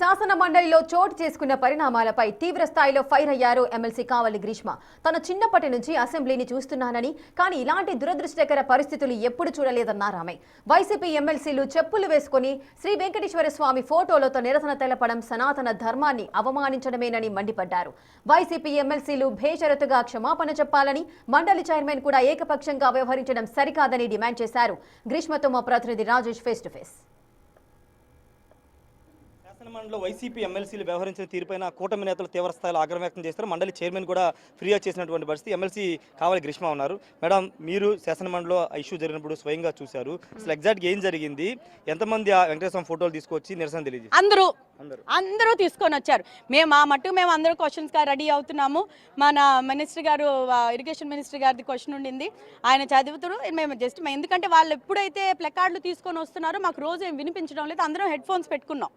శాసన మండలిలో చోటు చేసుకున్న పరిణామాలపై తీవ్ర స్థాయిలో ఫైర్ అయ్యారు ఎమ్మెల్సీ కావలి గ్రీష్మ. తన చిన్నప్పటి నుంచి అసెంబ్లీని చూస్తున్నానని, కానీ ఇలాంటి దురదృష్టకర పరిస్థితులు ఎప్పుడు చూడలేదన్నారు ఆమె. వైసీపీ ఎమ్మెల్సీలు చెప్పులు వేసుకుని శ్రీ వెంకటేశ్వర స్వామి ఫోటోలతో నిరసన తెలపడం సనాతన ధర్మాన్ని అవమానించడమేనని మండిపడ్డారు. వైసీపీ ఎమ్మెల్సీలు భేషరతుగా క్షమాపణ చెప్పాలని, మండలి చైర్మన్ కూడా ఏకపక్షంగా వ్యవహరించడం సరికాదని డిమాండ్ చేశారు. గ్రీష్మతో మా ప్రతినిధి రాజేష్ ఫేస్ టు ఫేస్. మండలిలో వైసీపీ ఎమ్మెల్సీలు వ్యవహరించిన తీరుపైన కూటమి నేతలు తీవ్ర స్థాయిలో ఆగ్రహం వ్యక్తం చేస్తారు. మండలి చైర్మన్ కూడా ఫిర్యాదు చేసినటువంటి పరిస్థితి. ఎమ్మెల్సీ కావలి గ్రీష్మ ఉన్నారు. మేడం, మీరు శాసన మండలిలో ఇష్యూ జరిగినప్పుడు స్వయంగా చూశారు. అసలు ఎగ్జాక్ట్గా ఏం జరిగింది? ఎంతమంది ఆ వెంకటేశ్వర ఫోటోలు తీసుకొచ్చి నిరసన తెలియజేస్తారు? అందరూ తీసుకొని వచ్చారు. మేము అందరూ క్వశ్చన్స్ గా రెడీ అవుతున్నాము. మన మినిస్టర్ గారు, ఇరిగేషన్ మినిస్టర్ గారిది క్వశ్చన్ ఉండింది, ఆయన చదువుతారు. మేము జస్ట్ ఎందుకంటే వాళ్ళు ఎప్పుడైతే ప్లకార్డులు తీసుకొని వస్తున్నారో మాకు రోజు ఏం వినిపించడం లేదు. అందరం హెడ్ ఫోన్స్ పెట్టుకున్నాం.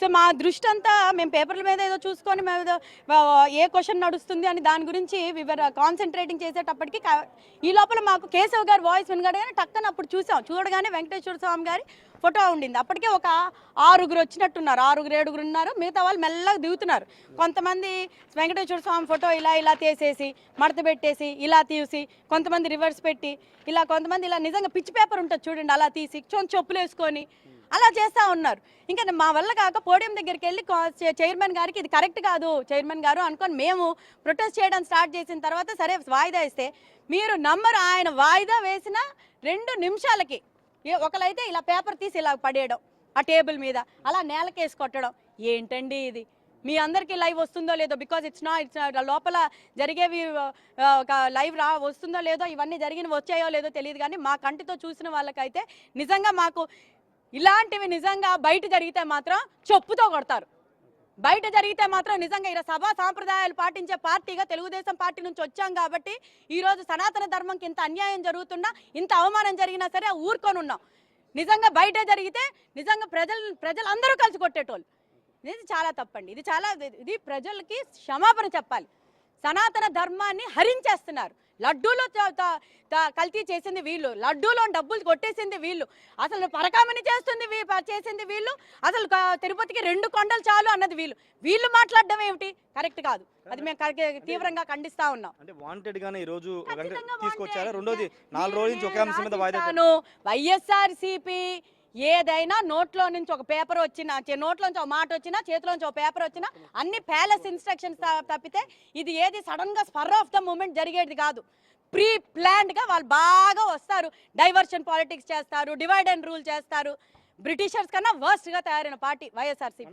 సో మా దృష్టి అంతా మేము పేపర్ల మీద ఏదో చూసుకొని మేము ఏ క్వశ్చన్ నడుస్తుంది అని దాని గురించి కాన్సన్ట్రేటింగ్ చేసేటప్పటికి ఈ లోపల మాకు కేశవ్ గారి వాయిస్ వినగానే టక్కన అప్పుడు చూడగానే వెంకటేశ్వర స్వామి గారి ఫోటో ఉండింది. అప్పటికే ఒక 6 వచ్చినట్టున్నారు, 6-7 ఉన్నారు. మిగతా వాళ్ళు మెల్లగా దిగుతున్నారు. కొంతమంది వెంకటేశ్వర స్వామి ఫోటో ఇలా తీసేసి మడత పెట్టేసి ఇలా తీసి, కొంతమంది రివర్స్ పెట్టి ఇలా, కొంతమంది ఇలా నిజంగా పిచ్చి పేపర్ ఉంటుంది చూడండి అలా తీసి చెప్పులు వేసుకొని అలా చేస్తూ ఉన్నారు. ఇంకా మా వల్ల కాక పోడియం దగ్గరికి వెళ్ళి చైర్మన్ గారికి ఇది కరెక్ట్ కాదు చైర్మన్ గారు అనుకొని మేము ప్రొటెస్ట్ చేయడం స్టార్ట్ చేసిన తర్వాత సరే వాయిదా వేస్తే మీరు నమ్మరు, ఆయన వాయిదా వేసిన 2 నిమిషాలకి ఒకరైతే ఇలా పేపర్ తీసి ఇలా పడేయడం, ఆ టేబుల్ మీద అలా నేలకేసి కొట్టడం. ఏంటండి ఇది? మీ అందరికీ లైవ్ వస్తుందో లేదో, బికాజ్ ఇట్స్ లోపల జరిగేవి ఒక లైవ్ వస్తుందో లేదో, ఇవన్నీ వచ్చాయో లేదో తెలియదు. కానీ మా కంటితో చూసిన వాళ్ళకైతే నిజంగా మాకు ఇలాంటివి నిజంగా బయట జరిగితే మాత్రం చెప్పుతో కొడతారు. బయట జరిగితే మాత్రం నిజంగా ఇలా సభా సాంప్రదాయాలు పాటించే పార్టీగా తెలుగుదేశం పార్టీ నుంచి వచ్చాం కాబట్టి ఈరోజు సనాతన ధర్మంకి ఇంత అన్యాయం జరుగుతున్నా, ఇంత అవమానం జరిగినా సరే ఊరుకొని ఉన్నాం. నిజంగా బయట జరిగితే నిజంగా ప్రజలందరూ కలిసి కొట్టేటోళ్ళు. ఇది చాలా తప్పండి. ఇది ప్రజలకి క్షమాపణ చెప్పాలి. సనాతన ధర్మాన్ని హరించేస్తున్నారు. లడ్డూలో కల్తీ చేసింది వీళ్ళు, లడ్డూలో డబ్బులు కొట్టేసింది వీళ్ళు, అసలు పరకామణి చేసింది వీళ్ళు, అసలు తిరుపతికి 2 కొండలు చాలు అన్నది వీళ్ళు మాట్లాడడం ఏమిటి? కరెక్ట్ కాదు. అది మేము తీవ్రంగా ఖండిస్తా ఉన్నాం. అంటే వాంటెడ్ గానే ఈ రోజు తీసుకొచ్చారా? రెండోది 4 రోజుల నుంచి ఒకే అంశం మీద వాయిదా. వైఎస్ఆర్సీపీ ఏదైనా నోట్లో నుంచి ఒక పేపర్ వచ్చినా, నోట్లోంచి ఒక మాట వచ్చినా, చేతిలోంచి ఒక పేపర్ వచ్చినా అన్ని ప్యాలెస్ ఇన్స్ట్రక్షన్స్ తప్పితే ఇది ఏది సడన్ గా స్పర్ ఆఫ్ ద మూమెంట్ జరిగేది కాదు. ప్రీ ప్లాన్డ్ గా వాళ్ళు బాగా వస్తారు, డైవర్షన్ పాలిటిక్స్ చేస్తారు, డివైడ్ అండ్ రూల్ చేస్తారు. బ్రిటిషర్స్ కన్నా వర్స్ట్ గా తయారైన party YSRCP.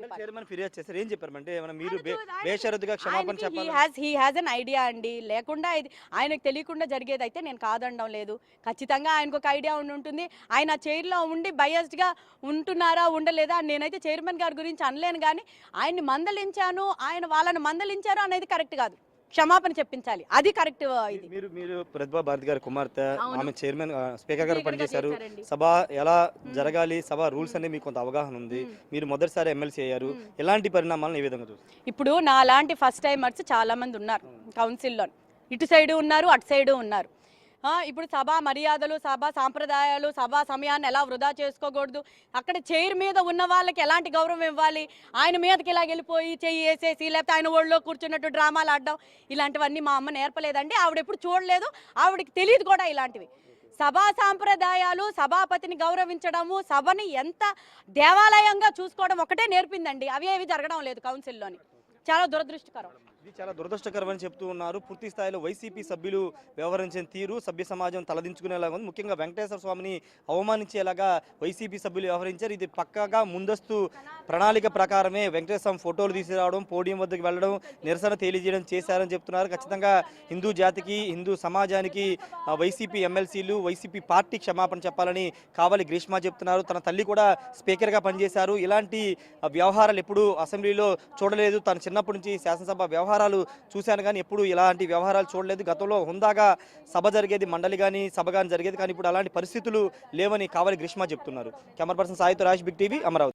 He has an idea అండి. లేకుండా ఇది ఆయనకు తెలియకుండా జరిగేది అయితే నేను కాదనడం లేదు. ఖచ్చితంగా ఆయనకు ఒక ఐడియా ఉంటుంది. ఆయన చైర్లో ఉండి బయస్డ్ గా ఉంటున్నారా ఉండలేదా నేనైతే చైర్మన్ గారి గురించి అనలేను. కానీ ఆయన్ని మందలించాను, ఆయన వాళ్ళని మందలించారు అనేది కరెక్ట్ కాదు. క్షమాపణ చెప్పించాలి, అది కరెక్ట్. మీరు ప్రతిభా భారతి గారి కుమార్తె, ఆమె చైర్మన్ స్పీకర్ గారు పనిచేశారు. సభ ఎలా జరగాలి, సభ రూల్స్ అనే మీకు కొంత అవగాహన ఉంది. మీరు మొదటిసారి ఎమ్మెల్సీ అయ్యారు. ఎలాంటి పరిణామాలను ఏ విధంగా చూస్తారు? ఇప్పుడు నా లాంటి ఫస్ట్ టైమర్స్ చాలా మంది ఉన్నారు కౌన్సిల్లో. ఇటు సైడు ఉన్నారు, అటు సైడు ఉన్నారు. ఇప్పుడు సభా మర్యాదలు, సభా సాంప్రదాయాలు, సభా సమయాన్ని ఎలా వృధా చేసుకోకూడదు, అక్కడ చైర్ మీద ఉన్న వాళ్ళకి ఎలాంటి గౌరవం ఇవ్వాలి, ఆయన మీదకి ఇలా వెళ్ళిపోయి చెయ్యి వేసేసి లేకపోతే ఆయన ఒళ్ళో కూర్చున్నట్టు డ్రామాలు ఆడడం, ఇలాంటివన్నీ మా అమ్మ నేర్పలేదండి. ఆవిడ ఎప్పుడు చూడలేదు, ఆవిడకి తెలియదు కూడా ఇలాంటివి. సభా సాంప్రదాయాలు, సభాపతిని గౌరవించడము, సభని ఎంత దేవాలయంగా చూసుకోవడం ఒకటే నేర్పిందండి. అవి ఏవి జరగడం లేదు కౌన్సిల్లోని. చాలా దురదృష్టకరం. ఇది చాలా దురదృష్టకరం అని చెప్తూ ఉన్నారు. పూర్తి స్థాయిలో వైసీపీ సభ్యులు వ్యవహరించిన తీరు సభ్య సమాజం తలదించుకునేలాగా ఉంది. ముఖ్యంగా వెంకటేశ్వర స్వామిని అవమానించేలాగా వైసీపీ సభ్యులు వ్యవహరించారు. ఇది పక్కాగా ముందస్తు ప్రణాళిక ప్రకారమే వెంకటేశ్వర స్వామి ఫోటోలు తీసుకురావడం, పోడియం వద్దకు వెళ్ళడం, నిరసన తెలియజేయడం చేశారని చెప్తున్నారు. ఖచ్చితంగా హిందూ జాతికి, హిందూ సమాజానికి వైసీపీ ఎమ్మెల్సీలు, వైసీపీ పార్టీ క్షమాపణ చెప్పాలని కావలి గ్రీష్మ చెప్తున్నారు. తన తల్లి కూడా స్పీకర్గా పనిచేశారు. ఇలాంటి వ్యవహారాలు ఎప్పుడు అసెంబ్లీలో చూడలేదు. తన చిన్నప్పటి నుంచి శాసనసభ వ్యవహారాలు చూశాను కానీ ఎప్పుడు ఇలాంటి వ్యవహారాలు చూడలేదు. గతంలో హుందాగా సభ జరిగేది, మండలి కానీ సభ కానీ జరిగేది, కానీ ఇప్పుడు అలాంటి పరిస్థితులు లేవని కావలి గ్రీష్మ చెప్తున్నారు. కెమెరా పర్సన్ సాయితో రాజ్, బిగ్ టీవీ, అమరావతి.